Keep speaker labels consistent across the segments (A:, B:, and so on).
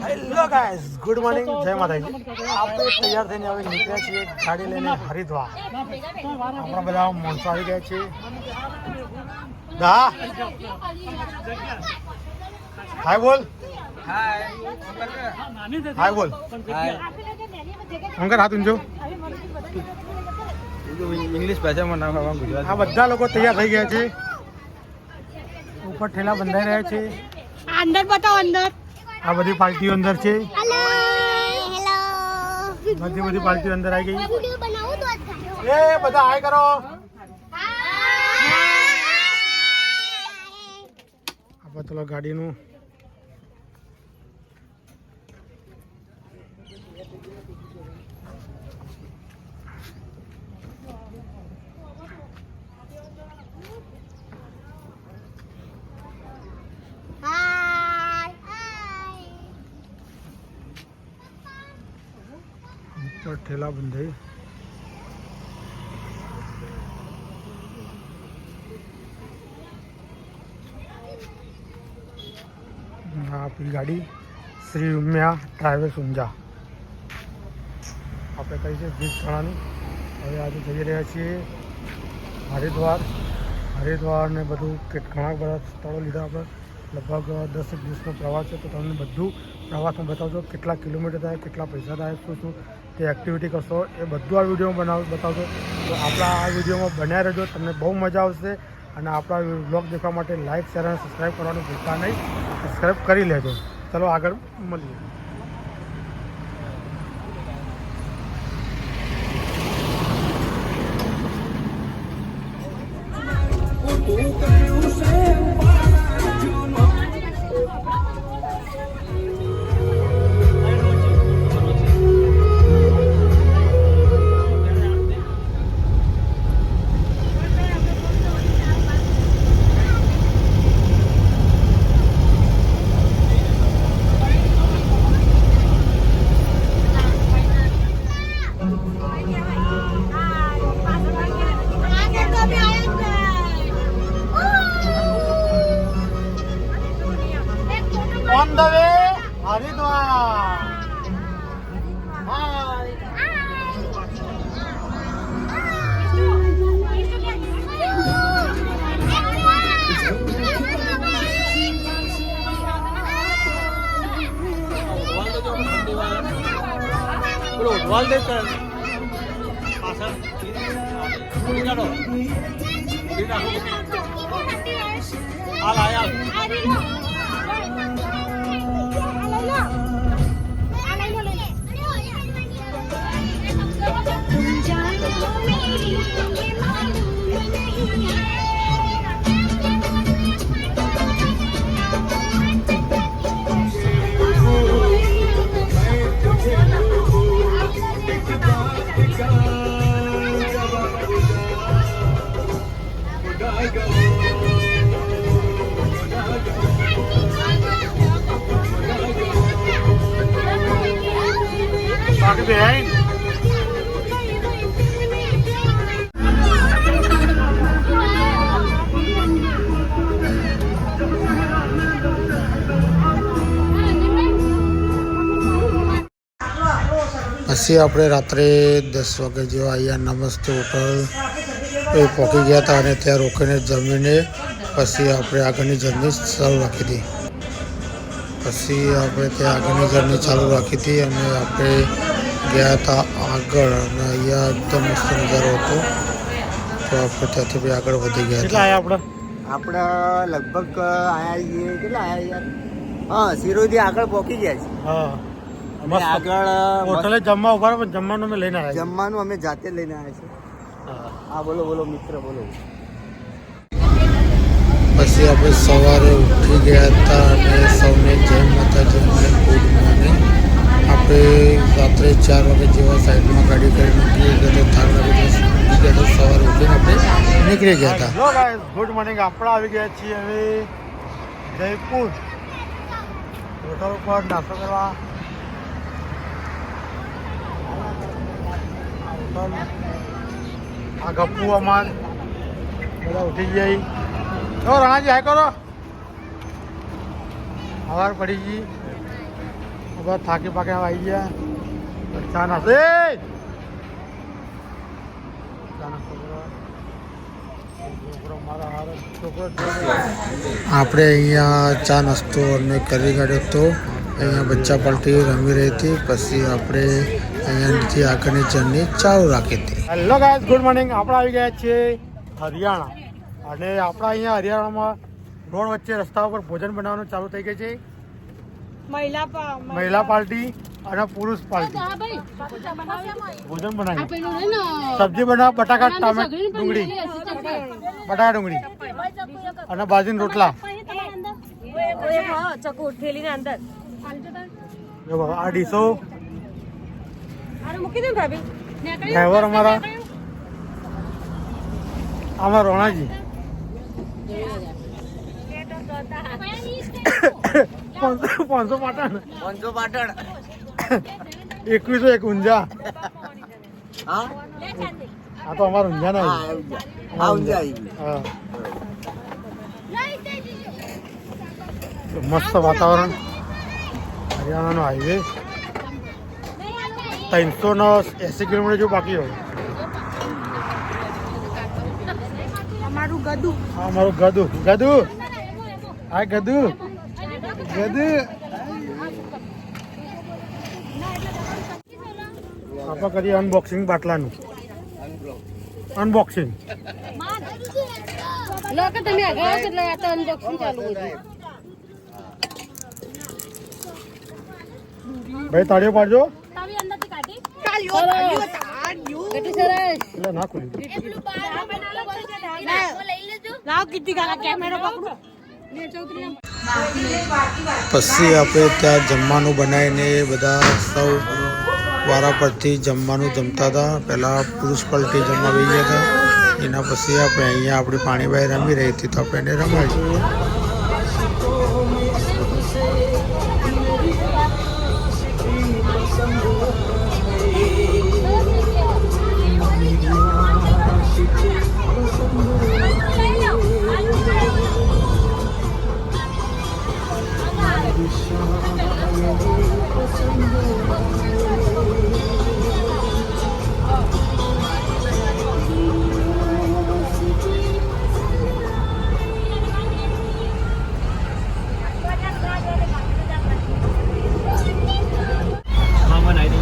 A: Hello guys, good morning, જય માતાજી. આપણે તૈયાર થઈને હવે નીકળ્યા છીએ ગાડી લઈને હરિદ્વાર. આપણા બધા માણસો આવી ગયા છે. દા હાય બોલ, હાય બોલ, અંકર હાથ ઊંચો.
B: ઇંગ્લિશ ભાષામાં નામ ગુજરાત.
A: આ બધા લોકો તૈયાર થઈ ગયા છે. ઉપર ઠેલા બંધાઈ રહ્યા છે.
C: અંદર બતાવો, અંદર
A: આ બધી પાર્ટીઓ અંદર છે.
C: હેલો
A: બધી પાર્ટીઓ અંદર આવી ગઈ.
C: વિડિયો બનાવું તો
A: એ બધા હાય કરો. આપણે ચલો ગાડીનું ઉપર ઠેલા બંધાઈ. આપણી ગાડી શ્રી ઉમિયા ટ્રાવેલ્સ ઊંઝા આપણે કહી છે જીત ખાણાની. હવે આજે જઈ રહ્યા છીએ હરિદ્વાર ને બધું ઘણા બધા સ્થળો લીધા. આપણે લગભગ 10 દિવસનો પ્રવાસ છે, તો તમને બધું પ્રવાસમાં બતાવજો. કેટલા કિલોમીટર થાય, કેટલા પૈસા થાય, શું તે એક્ટિવિટી કરશો, એ બધું આ વિડીયોમાં બતાવજો. તો આપણા આ વિડીયોમાં બન્યા રહેજો, તમને બહુ મજા આવશે. અને આપણા બ્લોગ દેખવા માટે લાઇક, શેર અને સબસ્ક્રાઈબ કરવાનું ભૂલતા નહીં. સબસ્ક્રાઈબ કરી લેજો. ચલો આગળ મળીએ. On the way, Haridwar. Hi.
B: બોલો વાલ દે કર પાછળ પૂરી કાઢો હાલ આયા
A: Back behind. પછી આપણે રાત્રે 10 વાગે જેવા અહીંયા નમસ્તે હોટલ એ પહોંચી ગયા હતા અને ત્યાં રોકીને જમીને પછી આપણે આગળની જર્ની ચાલુ રાખી હતી. ચાલુ રાખી હતી અને આપણે ગયા હતા આગળ અને અહીંયા એકદમ મસ્ત નજારો હતો. તો આપણે ત્યાંથી બી આગળ વધી ગયા હતા.
B: આપણે લગભગ આયા કેટલા આયા યાર? હા, સિરોથી આગળ પહોંચી ગયા છે.
A: હા,
B: અને આગળ
A: હોટલે જમવા ઉભા પણ જમવાનું અમે લઈને આવ્યા.
B: જમવાનું અમે જાતે લઈને આવ્યા છે. હા બોલો મિત્ર બોલો.
A: પછી આપણે સવારે ઉઠી ગયા હતા અને સૌને જય માતાજી અને ગુડ મોર્નિંગ. આપણે રાત્રે 4 વાગે જેવા સાઈડમાં ગાડી કરી મૂકી તો થાર વાગે સવારે ઉઠીને આપણે નીકળી ગયા હતા. Good morning. આપણે આવી ગયા છીએ હવે જયપુર હોટલ ઉપર નાસ્તો કરવા. આ ગપ્પુ અમાર બધા ઉઠી જાય. રાણાજી હાય કરો. સવાર પડી ગઈ. બધા થાકી પાકે આવી ગયા ચા નાસ્તો આપણે અહીંયા ચા નાસ્તો અને કરી કાઢ્યો હતો અહીંયા બચ્ચા પાર્ટી રમી રહી હતી પછી આપણે અહીંયાથી આગળની જર્ની ચાલુ રાખી હતી હેલો ગાઈઝ ગુડ મોર્નિંગ આપણે આવી ગયા છીએ હરિયાણા અને આપણા અહીંયા હરિયાણામાં રોડ વચ્ચે રસ્તા ઉપર ભોજન બનાવવાનું ચાલુ થઈ ગઈ છે મહિલા પાર્ટી અને પુરુષ પાર્ટી ભોજન બનાવી સબ્જી બનાવ બટાકા ટામેટ ડુંગળી બટાકા ડુંગળી અને બાજરીના રોટલા આ ડીશો ડ્રાઈવર અમારા આમાં રોણાજી 500 પાટણ
B: 500 પાટણ
A: 2101 ઊંઝા
B: હા
A: આ તો અમારા ઊંઝા ના
B: હા ઊંઝા
A: હા મસ્ત વાતાવરણ હરિયાણાનો હાઈવે 380 કિલોમીટર જેવું બાકી હોય
C: અમારું ગદુ
A: હા અમારું ગદુ ગદુ હા ગદુ ગદુ આપણે કરીએ અનબોક્સિંગ બાટલાનું અનબોક્સિંગ
C: લોકો તમે આગળ આવો એટલે આ તો અનબોક્સિંગ ચાલુ હોય
A: ભાઈ તાળીઓ પાડજો
C: તાવી અંદરથી કાઢી તાળીઓ કેટલી સરસ
A: એટલે ના ખુલી
C: લાવ કીધી કાકા કેમેરો પકડો
A: પછી આપણે ત્યાં જમવાનું બનાવીને બધા સૌ વારા પરથી જમવાનું જમતા હતા પહેલાં પુરુષ પલટી જમવા આવી ગયા હતા એના પછી આપણે અહીંયા આપણી પાણીબાઈ રમી રહી હતી તો આપણે એને રમાડીએ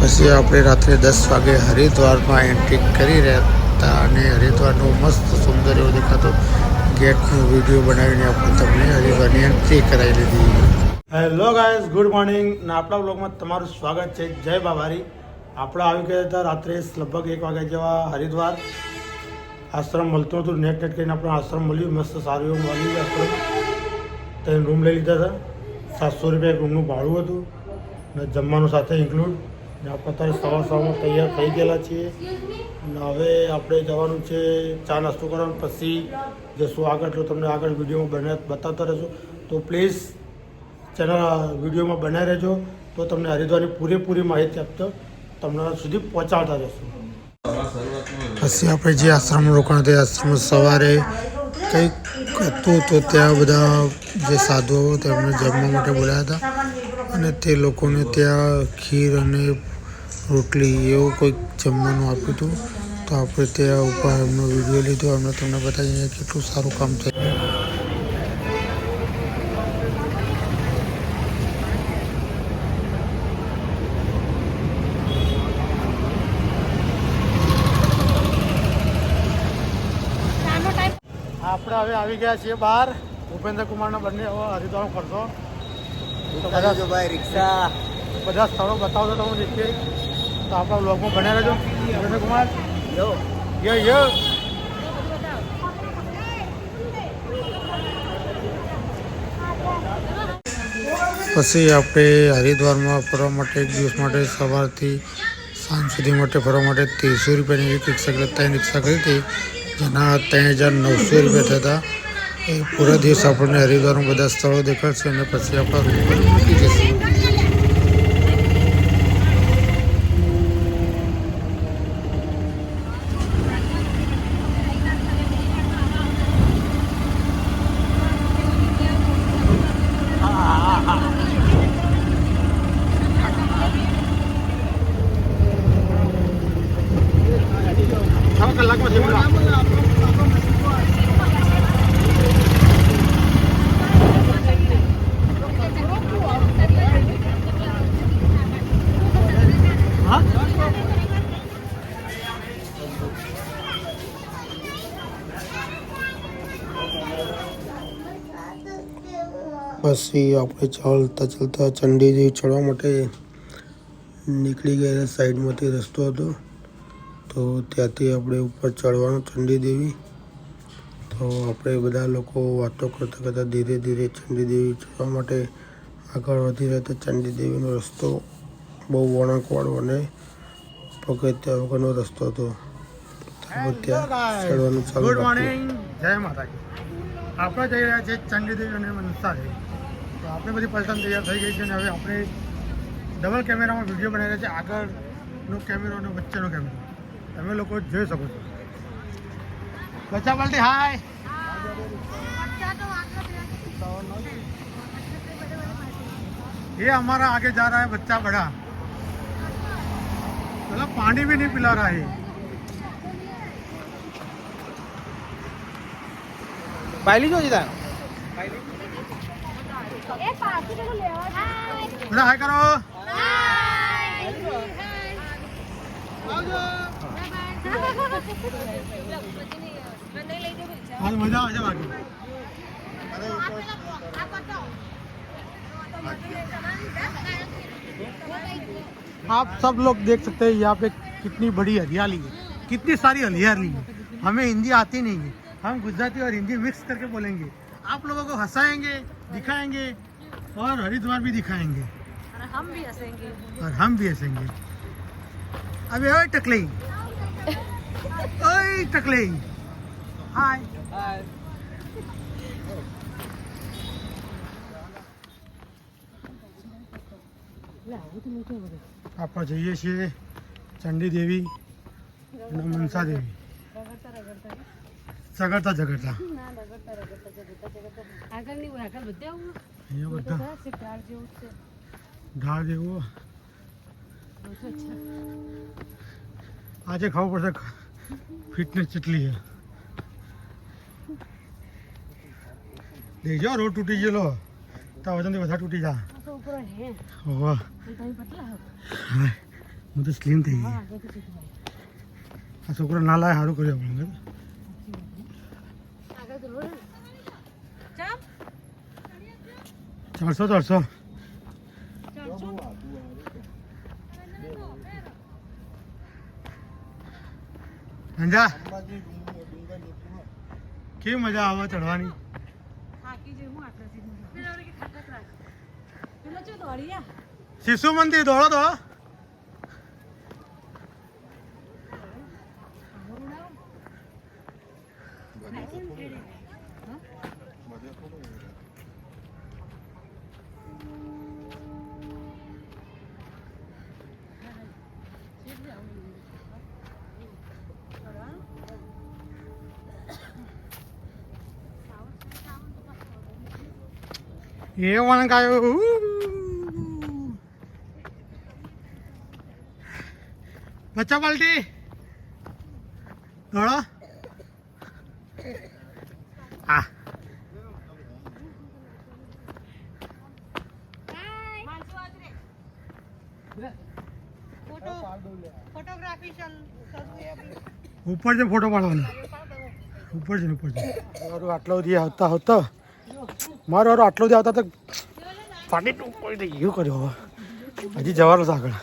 A: પછી આપણે રાત્રે 10 વાગે હરિદ્વારમાં એન્ટ્રી કરી રહ્યા હતા અને હરિદ્વારનો મસ્ત સુંદર એવો દેખાતો ગેટનો વિડીયો બનાવીને આપણે તમને હરિદ્વારની એન્ટ્રી કરાવી લીધી હેલો ગાઈઝ ગુડ મોર્નિંગ ને આપણા બ્લોગમાં તમારું સ્વાગત છે જય બાબારી આપણે આવી ગયા હતા રાત્રે લગભગ 1 વાગ્યા જેવા હરિદ્વાર આશ્રમ મળતું હતું નેટ કરીને આપણે આશ્રમ મળ્યું મસ્ત સારું એવું મળ્યું આશ્રમ ત્યાં રૂમ લઈ લીધા હતા 700 રૂપિયા એક રૂમનું ભાડું હતું ને જમવાનું સાથે ઇન્ક્લુડ ને આપણે અત્યારે સવારમાં તૈયાર થઈ ગયેલા છીએ અને હવે આપણે જવાનું છે ચા નાસ્તો કરવાનું પછી જશું આગળ એટલે તમને આગળ વિડીયોમાં બતાવતા રહેશું તો પ્લીઝ ચેનલ વિડીયોમાં બનાવી રહેજો તો તમને હરિદ્વારની પૂરેપૂરી માહિતી આપતો તમને સુધી પહોંચાડતા રહેશું પછી આપણે જે આશ્રમ રોકાણ તે આશ્રમ સવારે કંઈક હતું તો ત્યાં બધા જે સાધુઓ તેમને જમવા માટે બોલાયા હતા અને તે લોકોને ત્યાં ખીર અને રોટલી એવું કોઈક જમવાનું આપ્યું હતું તો આપણે ત્યાં ઉપર એમનો વિડીયો લીધો એમને તમને બતાવીએ કેટલું સારું કામ થયું આપણે હવે આવી ગયા છીએ બહાર ભૂપેન્દ્ર કુમારના બંને હરિદ્વાર કરશો
B: જો ભાઈ રિક્ષા
A: બધા સ્થળો બતાવજો તમે દેખીએ તો આપણા બ્લોગમાં બન્યા રહેજો ભૂપેન્દ્ર કુમાર યો પછી આપણે હરિદ્વારમાં ફરવા માટે એક દિવસ માટે સવારથી સાંજ સુધી માટે ફરવા માટે 300 રૂપિયાની એક રિક્ષા 3 રિક્ષા કરી હતી જેના 3900 રૂપિયા થતા એ પૂરા દિવસ આપણને હરિદ્વારમાં બધા સ્થળો દેખાડશે અને પછી આપણા રૂમ પર મૂકી જશે પછી આપણે ચાલતા ચાલતા ચંડીદેવી ચડવા માટે નીકળી ગયા. સાઈડમાંથી રસ્તો હતો તો ત્યાંથી આપણે ઉપર ચડવાનું ચંડીદેવી. તો આપણે બધા લોકો વાતો કરતાં કરતાં ધીરે ધીરે ચંડીદેવી ચડવા માટે આગળ વધી રહ્યા હતા. ચંડીદેવીનો રસ્તો બહુ વળાંકવાળો અને પગથિયા વગરનો રસ્તો હતો. ત્યાં ચડવાનું ચાલુ. ગુડ મોર્નિંગ, જય માતાજી. આપણે જઈ રહ્યા છીએ ચંડીદેવી અને મનસા દેવી. તો આપણે બધી પલટન તૈયાર થઈ ગઈ છે અને હવે આપણે ડબલ કેમેરામાં વિડીયો બનાવી રહ્યા છીએ. આગળનો કેમેરો અને વચ્ચેનો કેમેરો તમે લોકો જોઈ શકો છો. બચ્ચા પલટી હાય. ये हमारा आगे जा रहा है बच्चा बड़ा, मतलब पानी भी नहीं पिला रहा है.
B: પાયલી જો જીતા
A: બધા હાય કરો. आज मजा आ जाए. आप सब लोग देख सकते हैं यहाँ पे कितनी बड़ी हरियाली है, कितनी सारी हरियाली है. हमें हिंदी आती नहीं है, हम गुजराती और हिंदी मिक्स करके बोलेंगे. आप लोगों को हंसाएंगे, दिखाएंगे और हरिद्वार भी दिखाएंगे
C: और हम भी हंसेंगे.
A: अबे ओए टकले, ओए टकले, हाय. આપણે જઈએ છીએ ચંડી દેવી અને મનસા દેવી. ઝઘડતા ઝઘડતા અહીંયા બધા ઢાળ જેવું. આજે ખબર પડશે ફિટનેસ કેટલી છે. દેખજો રોડ તૂટી ગયેલો તો વજનથી વધારે તૂટી જા. ઓહો, હું તો સ્લીમ થઈ ગઈ. આ છોકરો ના લાય સારું કર્યું આપણે. ચારસો ચારસો અંજા કેવી મજા આવે ચડવાની. શિશુ મંદિર દોડો તો. એ વણકાયો. બચ્ચા પલટી દોડો. હા ઉપર છે ફોટો પાડવાનો. ઉપર છે ઉપર છે. મારું આટલો સુધી આવતા આવતા મારો આટલો સુધી આવતા તો પાણી ટૂંકો થઈ ગયું કર્યો. હજી જવાનું છે આગળ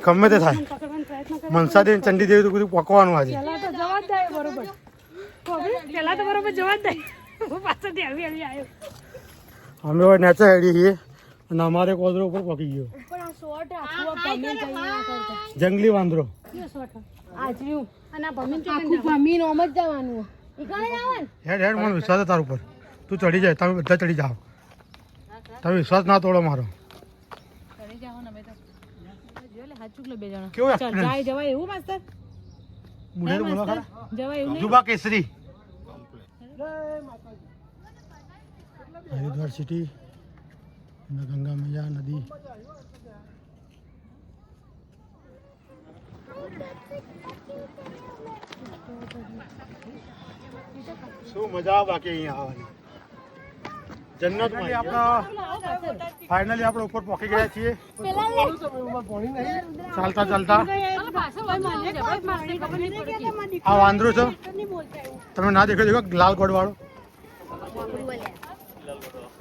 A: ગમે તે થાય. મનસા દેવી ચંડી દેવી તો બધું પકવાનું આજે. અમે હવે નેચા હેડી છીએ અને અમારે કોદરો ઉપર પકી ગયો. જંગલી વાંદરો. હેડ હેડ મને વિશ્વાસ તાર ઉપર. તું ચડી જાય. તમે બધા ચડી જાઓ. તમે વિશ્વાસ ના તોડો મારો. કેવું જુબા કેસરી હરિદ્વાર સિટી ગંગા મૈયા નદી. શું મજા બાકી અહીંયા આવવાની જન્નતમાં આપણે ફાઇનલી આપણે ઉપર પહોંચી ગયા છીએ ચાલતા ચાલતા આ વાંદરું છે તમે ના દેખો દેખો લાલ કોડ વાળો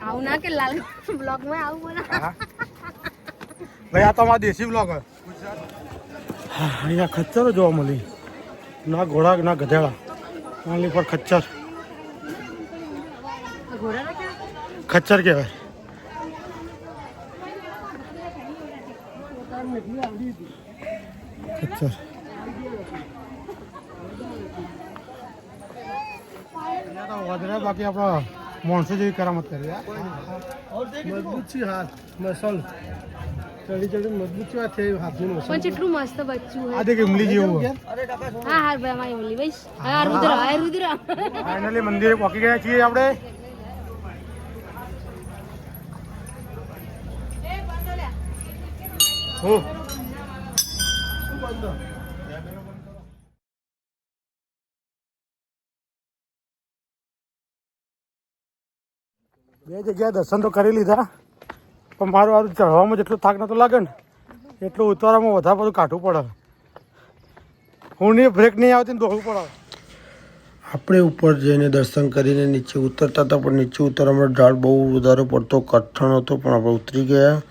C: આવું ના કે લાલ બ્લોગ માં આવું બોલા
A: ભાઈ આ તો અમારા દેશી બ્લોગ અહીંયા ખચ્ચરો જોવા મળી ના ઘોડા ના ગધેડા ઓનલી પર ખચ્ચર ખચ્ચર કહેવાય ખચ્ચર વધારે બાકી આપણા માણસો જેવી કરામત કરી મજબૂત છે હાથ મસલ ચડી ચડી મજબૂત છે હાથ હાથનું મસલ
C: પણ કેટલું મસ્ત બચ્ચું
A: આ દેખ ઇમલી જેવું
C: હા હા ભાઈ અમારી ઓલી ભાઈ હા રુદ્ર
A: ફાઇનલી મંદિરે પહોંચી ગયા છીએ આપણે બે જગ્યાએ દર્શન તો કરી લીધા પણ મારું ચઢવામાં જેટલો થાક નતો લાગે ને એટલું ઉતારવામાં વધારે બધું કાઢવું પડે હું નહીં બ્રેક નહીં આવતી ને દોડવું પડે
D: આપણે ઉપર જઈને દર્શન કરીને નીચે ઉતરતા હતા પણ નીચે ઉતરવામાં ઢાળ બહુ વધારે પડતો કઠણ હતો પણ આપણે ઉતરી ગયા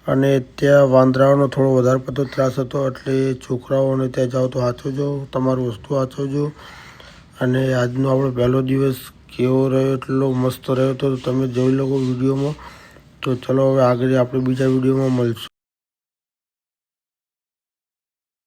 D: અને ત્યાં વાંદરાઓનો થોડો વધારે પડતો ત્રાસ હતો એટલે છોકરાઓને ત્યાં જાઓ તો વાંચવજો તમારું વસ્તુ વાંચવજો અને આજનો આપણો પહેલો દિવસ કેવો રહ્યો એટલો મસ્ત રહ્યો તો તમે જોઈ લો વિડીયોમાં તો ચલો હવે આગળ આપણે બીજા વિડીયોમાં મળશું.